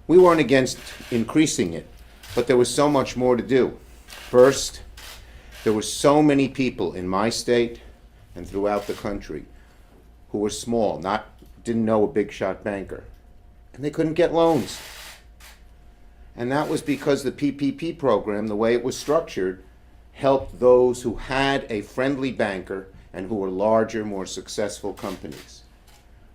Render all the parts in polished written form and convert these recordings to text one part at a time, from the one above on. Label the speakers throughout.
Speaker 1: We weren't against increasing it, but there was so much more to do. First, there were so many people in my state and throughout the country who were small, didn't know a big shot banker, and they couldn't get loans. And that was because the PPP program, the way it was structured, helped those who had a friendly banker and who were larger, more successful companies.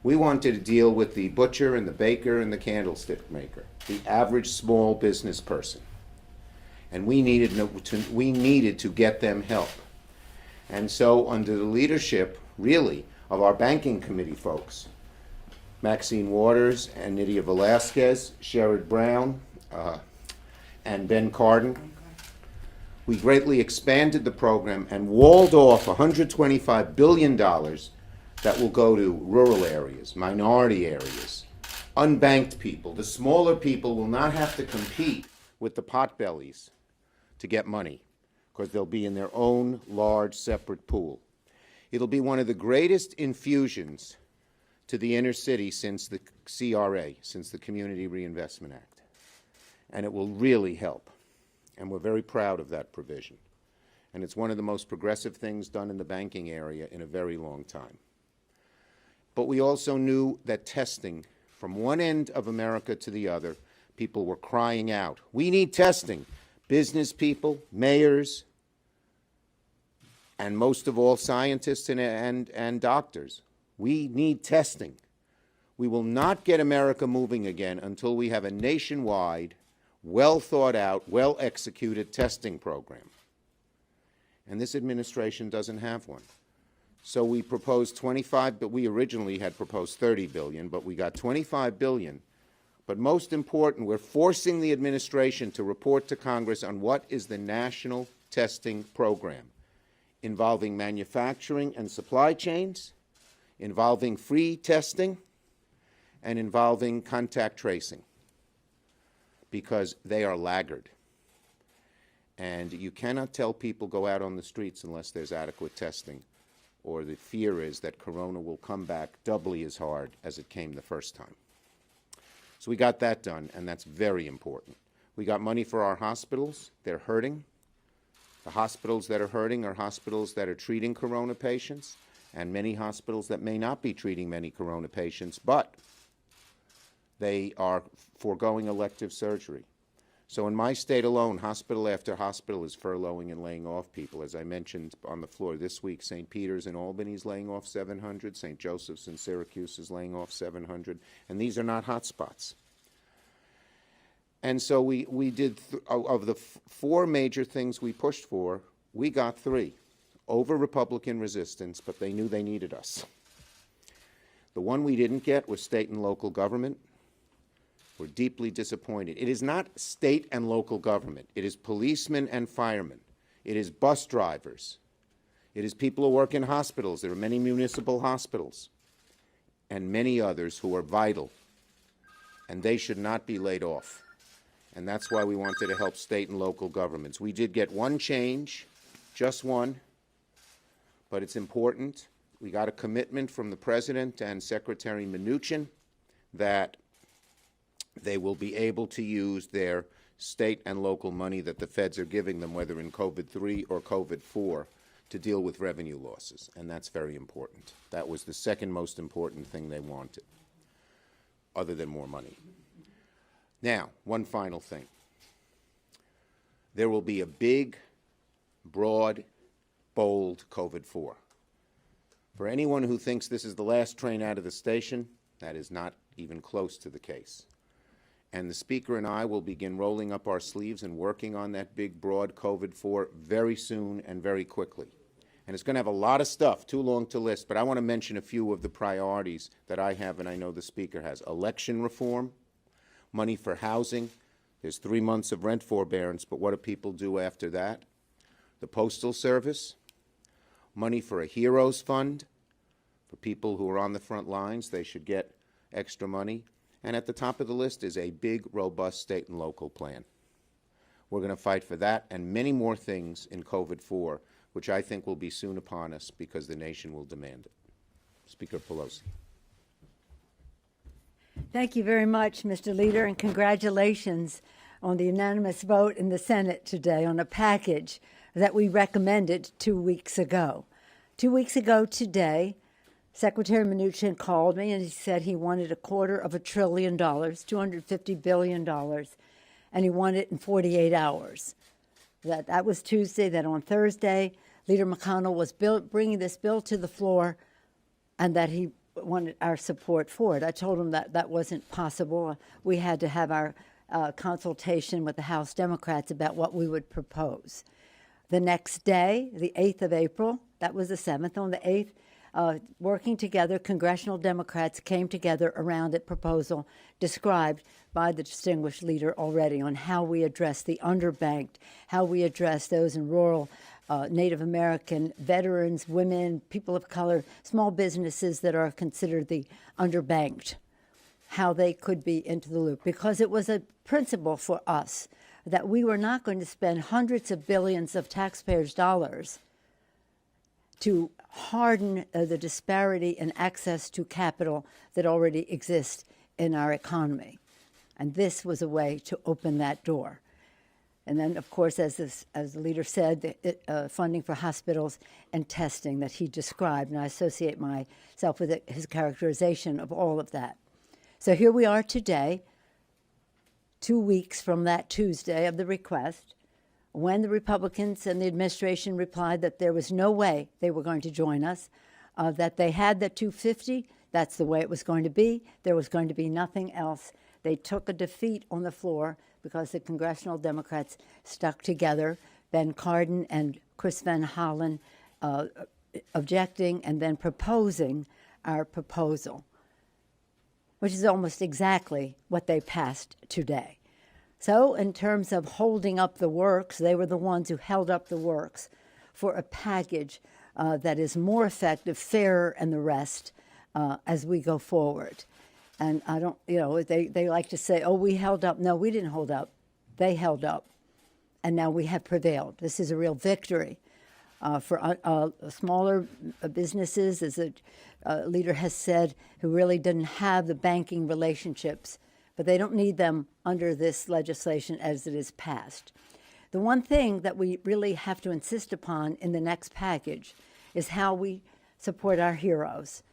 Speaker 1: We wanted to deal with the butcher and the baker and the candlestick maker, the average small business person. And we needed to get them help. And so under the leadership, really, of our banking committee folks, Maxine Waters and Nydia Velasquez, Sherrod Brown, and Ben Cardin, we greatly expanded the program and walled off $125 billion that will go to rural areas, minority areas, unbanked people. The smaller people will not have to compete with the potbellies to get money because they'll be in their own large separate pool. It'll be one of the greatest infusions to the inner city since the CRA, since the Community Reinvestment Act. And it will really help. And we're very proud of that provision. And it's one of the most progressive things done in the banking area in a very long time. But we also knew that testing, from one end of America to the other, people were crying out, we need testing. Business people, mayors, and most of all scientists and doctors. We need testing. We will not get America moving again until we have a nationwide, well thought out, well executed testing program. And this administration doesn't have one. So we proposed 25, but we originally had proposed 30 billion, but we got 25 billion. But most important, we're forcing the administration to report to Congress on what is the national testing program, involving manufacturing and supply chains, involving free testing, and involving contact tracing, because they are laggard. And you cannot tell people go out on the streets unless there's adequate testing, or the fear is that corona will come back doubly as hard as it came the first time. So we got that done, and that's very important. We got money for our hospitals. They're hurting. The hospitals that are hurting are hospitals that are treating corona patients, and many hospitals that may not be treating many corona patients, but they are foregoing elective surgery. So in my state alone, hospital after hospital is furloughing and laying off people. As I mentioned on the floor this week, St. Peter's in Albany is laying off 700, St. Joseph's in Syracuse is laying off 700, and these are not hot spots. And so we did, of the four major things we pushed for, we got three. Over Republican resistance, but they knew they needed us. The one we didn't get was state and local government. We're deeply disappointed. It is not state and local government. It is policemen and firemen. It is bus drivers. It is people who work in hospitals. There are many municipal hospitals and many others who are vital, and they should not be laid off. And that's why we wanted to help state and local governments. We did get one change, just one, but it's important. We got a commitment from the President and Secretary Mnuchin that they will be able to use their state and local money that the feds are giving them, whether in COVID-3 or COVID-4, to deal with revenue losses, and that's very important. That was the second most important thing they wanted, other than more money. Now, one final thing. There will be a big, broad, bold COVID-4. For anyone who thinks this is the last train out of the station, that is not even close to the case. And the Speaker and I will begin rolling up our sleeves and working on that big, broad COVID-4 very soon and very quickly. And it's going to have a lot of stuff, too long to list, but I want to mention a few of the priorities that I have and I know the Speaker has. Election reform, money for housing. There's 3 months of rent forbearance, but what do people do after that? The Postal Service, money for a Heroes Fund. For people who are on the front lines, they should get extra money. And at the top of the list is a big, robust state and local plan. We're going to fight for that and many more things in COVID-4, which I think will be soon upon us because the nation will demand it. Speaker Pelosi.
Speaker 2: Thank you very much, Mr. Leader, and congratulations on the unanimous vote in the Senate today on a package that we recommended 2 weeks ago. 2 weeks ago today, Secretary Mnuchin called me and he said he wanted $250 billion, $250 billion, and he wanted it in 48 hours. That was Tuesday. That on Thursday, Leader McConnell was bringing this bill to the floor, and that he wanted our support for it. I told him that that wasn't possible. We had to have our consultation with the House Democrats about what we would propose. The next day, the 8th of April, that was the 7th, on the 8th, working together, congressional Democrats came together around a proposal described by the distinguished leader already on how we address the underbanked, how we address those in rural Native American, veterans, women, people of color, small businesses that are considered the underbanked, how they could be into the loop. Because it was a principle for us that we were not going to spend hundreds of billions of taxpayers' dollars to harden the disparity in access to capital that already exists in our economy. And this was a way to open that door. And then, of course, as the leader said, funding for hospitals and testing that he described, and I associate myself with his characterization of all of that. So here we are today, 2 weeks from that Tuesday of the request, when the Republicans and the administration replied that there was no way they were going to join us, that they had the 250, that's the way it was going to be, there was going to be nothing else. They took a defeat on the floor because the congressional Democrats stuck together, Ben Cardin and Chris Van Hollen objecting and then proposing our proposal, which is almost exactly what they passed today. So in terms of holding up the works, they were the ones who held up the works for a package that is more effective, fairer, and the rest as we go forward. And I don't, they like to say, oh, we held up. No, we didn't hold up. They held up. And now we have prevailed. This is a real victory for smaller businesses, as the leader has said, who really didn't have the banking relationships. But they don't need them under this legislation as it is passed. The one thing that we really have to insist upon in the next package is how we support our heroes.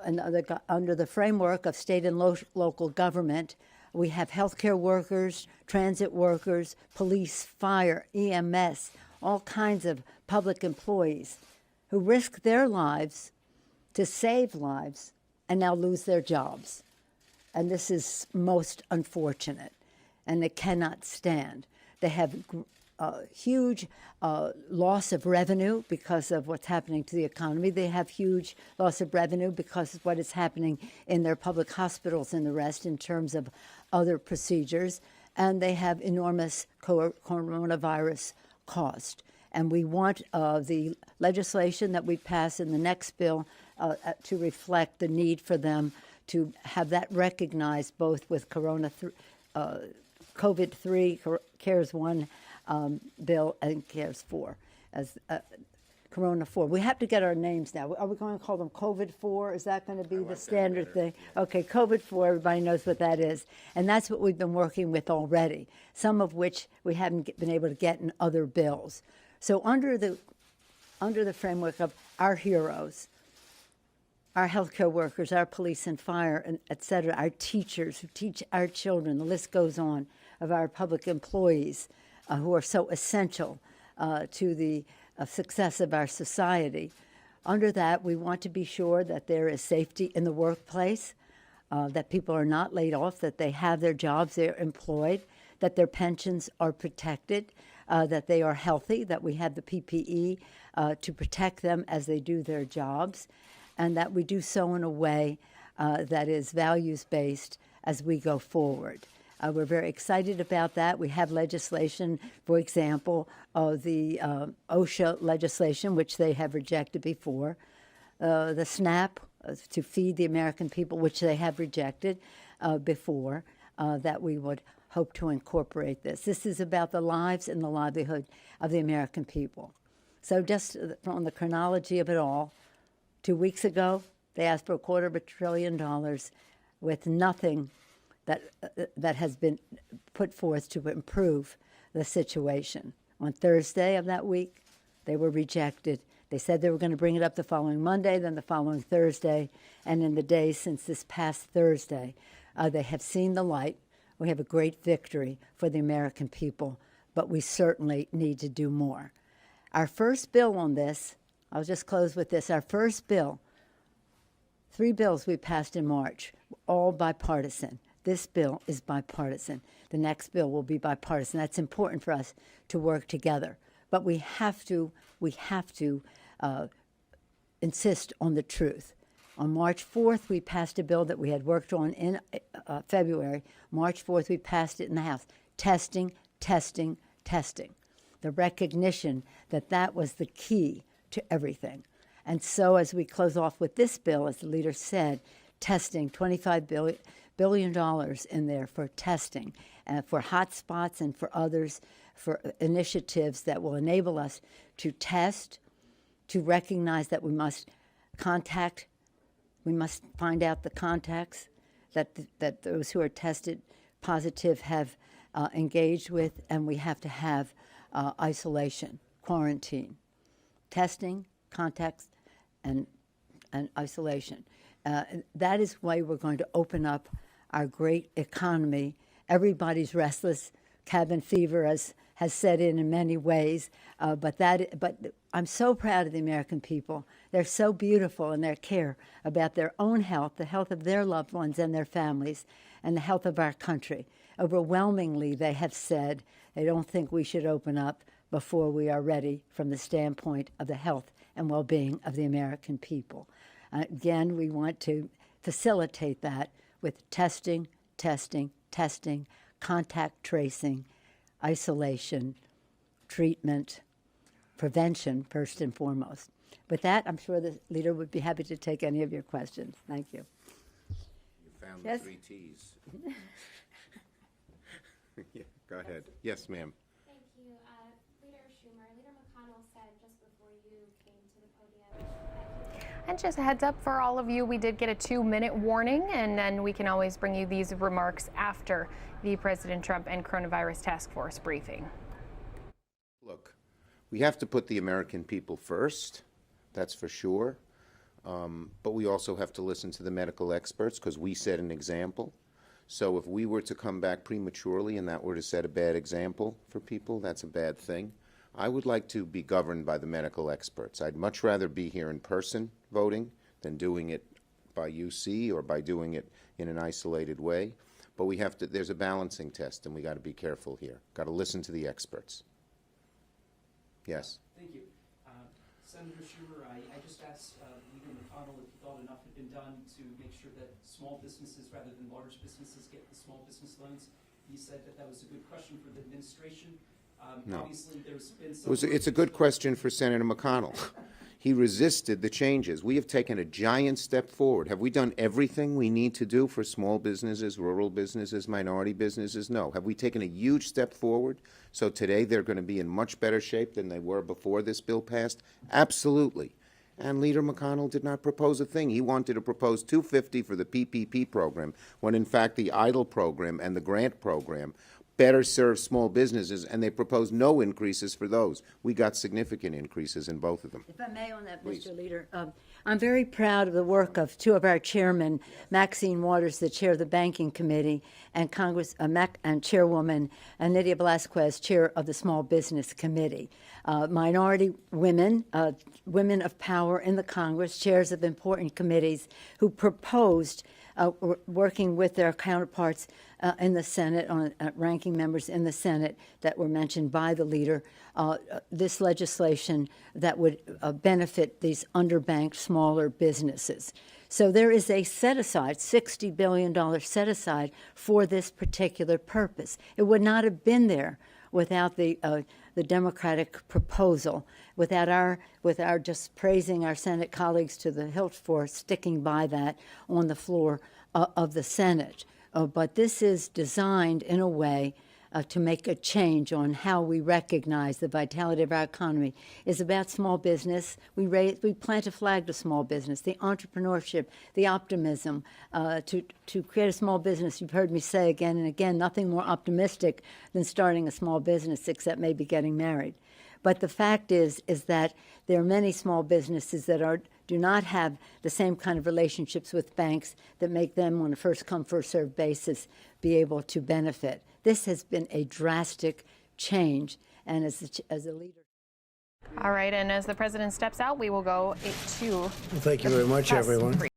Speaker 2: And under the framework of state and local government, we have healthcare workers, transit workers, police, fire, EMS, all kinds of public employees who risk their lives to save lives and now lose their jobs. And this is most unfortunate, and it cannot stand. They have huge loss of revenue because of what's happening to the economy. They have huge loss of revenue because of what is happening in their public hospitals and the rest in terms of other procedures. And they have enormous coronavirus cost. And we want the legislation that we pass in the next bill to reflect the need for them to have that recognized both with COVID-3, CARES 1 bill, and CARES 4, as Corona 4. We have to get our names now. Are we going to call them COVID 4? Is that going to be the standard thing? Okay, COVID 4, everybody knows what that is. And that's what we've been working with already, some of which we haven't been able to get in other bills. So under the framework of our heroes, our healthcare workers, our police and fire, and et cetera, our teachers who teach our children, the list goes on, of our public employees who are so essential to the success of our society. Under that, we want to be sure that there is safety in the workplace, that people are not laid off, that they have their jobs, they're employed, that their pensions are protected, that they are healthy, that we have the PPE to protect them as they do their jobs, and that we do so in a way that is values-based as we go forward. We're very excited about that. We have legislation, for example, the OSHA legislation, which they have rejected before, the SNAP to feed the American people, which they have rejected before, that we would hope to incorporate this. This is about the lives and the livelihood of the American people. So just from the chronology of it all, 2 weeks ago, they asked for $250 billion. with nothing that has been put forth to improve the situation. On Thursday of that week, they were rejected. They said they were going to bring it up the following Monday, then the following Thursday, and in the days since this past Thursday, they have seen the light. We have a great victory for the American people, but we certainly need to do more. Our first bill on this, I'll just close with this, our first bill, 3 bills we passed in March, all bipartisan. This bill is bipartisan. The next bill will be bipartisan. That's important for us to work together. But we have to insist on the truth. On March 4th, we passed a bill that we had worked on in February. March 4th, we passed it in the House. Testing, testing, testing. The recognition that that was the key to everything. And so as we close off with this bill, as the leader said, testing, $25 billion in there for testing, for hotspots and for others, for initiatives that will enable us to test, to recognize that we must find out the contacts that those who are tested positive have engaged with, and we have to have isolation, quarantine, testing, contacts, and isolation. That is why we're going to open up our great economy. Everybody's restless. Cabin fever has set in many ways, but I'm so proud of the American people. They're so beautiful in their care about their own health, the health of their loved ones and their families, and the health of our country. Overwhelmingly, they have said they don't think we should open up before we are ready from the standpoint of the health and well-being of the American people. Again, we want to facilitate that with testing, testing, testing, contact tracing, isolation, treatment, prevention, first and foremost. With that, I'm sure the leader would be happy to take any of your questions. Thank you.
Speaker 1: You found
Speaker 2: Yes?
Speaker 1: the 3 T's. Yeah, go ahead. Yes, ma'am.
Speaker 3: Thank you. Leader Schumer, Leader McConnell said just before you came to the podium.
Speaker 4: And just a heads up for all of you, we did get a 2-minute warning, and then we can always bring you these remarks after the President Trump and Coronavirus Task Force briefing.
Speaker 1: Look, we have to put the American people first, that's for sure. But we also have to listen to the medical experts because we set an example. So if we were to come back prematurely and that were to set a bad example for people, that's a bad thing. I would like to be governed by the medical experts. I'd much rather be here in person voting than doing it by UC or by doing it in an isolated way. But we have to, there's a balancing test, and we got to be careful here. Got to listen to the experts. Yes.
Speaker 5: Thank you. Senator Schumer, I just asked Leader McConnell if he thought enough had been done to make sure that small businesses rather than large businesses get the small business loans. He said that that was a good question for the administration.
Speaker 1: No.
Speaker 5: Obviously, there's been some...
Speaker 1: It's a good question for Senator McConnell. He resisted the changes. We have taken a giant step forward. Have we done everything we need to do for small businesses, rural businesses, minority businesses? No. Have we taken a huge step forward? So today they're going to be in much better shape than they were before this bill passed? Absolutely. And Leader McConnell did not propose a thing. He wanted to propose $250 for the PPP program, when in fact the EIDL program and the grant program better serve small businesses, and they proposed no increases for those. We got significant increases in both of them.
Speaker 2: If I may on that,
Speaker 1: Please.
Speaker 2: Mr. Leader, I'm very proud of the work of 2 of our chairmen, Maxine Waters, the chair of the Banking Committee, and and Chairwoman Nydia Velazquez, chair of the Small Business Committee. Minority women, women of power in the Congress, chairs of important committees who proposed working with their counterparts in the Senate, on ranking members in the Senate that were mentioned by the leader, this legislation that would benefit these underbanked smaller businesses. So there is a set-aside, $60 billion set-aside for this particular purpose. It would not have been there without the Democratic proposal, without our just praising our Senate colleagues to the hilt for sticking by that on the floor of the Senate. But this is designed in a way to make a change on how we recognize the vitality of our economy is about small business. We plant a flag to small business, the entrepreneurship, the optimism to create a small business. You've heard me say again and again, nothing more optimistic than starting a small business, except maybe getting married. But the fact is that there are many small businesses that do not have the same kind of relationships with banks that make them, on a first-come, first-served basis, be able to benefit. This has been a drastic change, and as a leader.
Speaker 4: All right, and as the president steps out, we will go to.
Speaker 6: Thank you very much,
Speaker 4: press
Speaker 6: everyone.
Speaker 4: brief.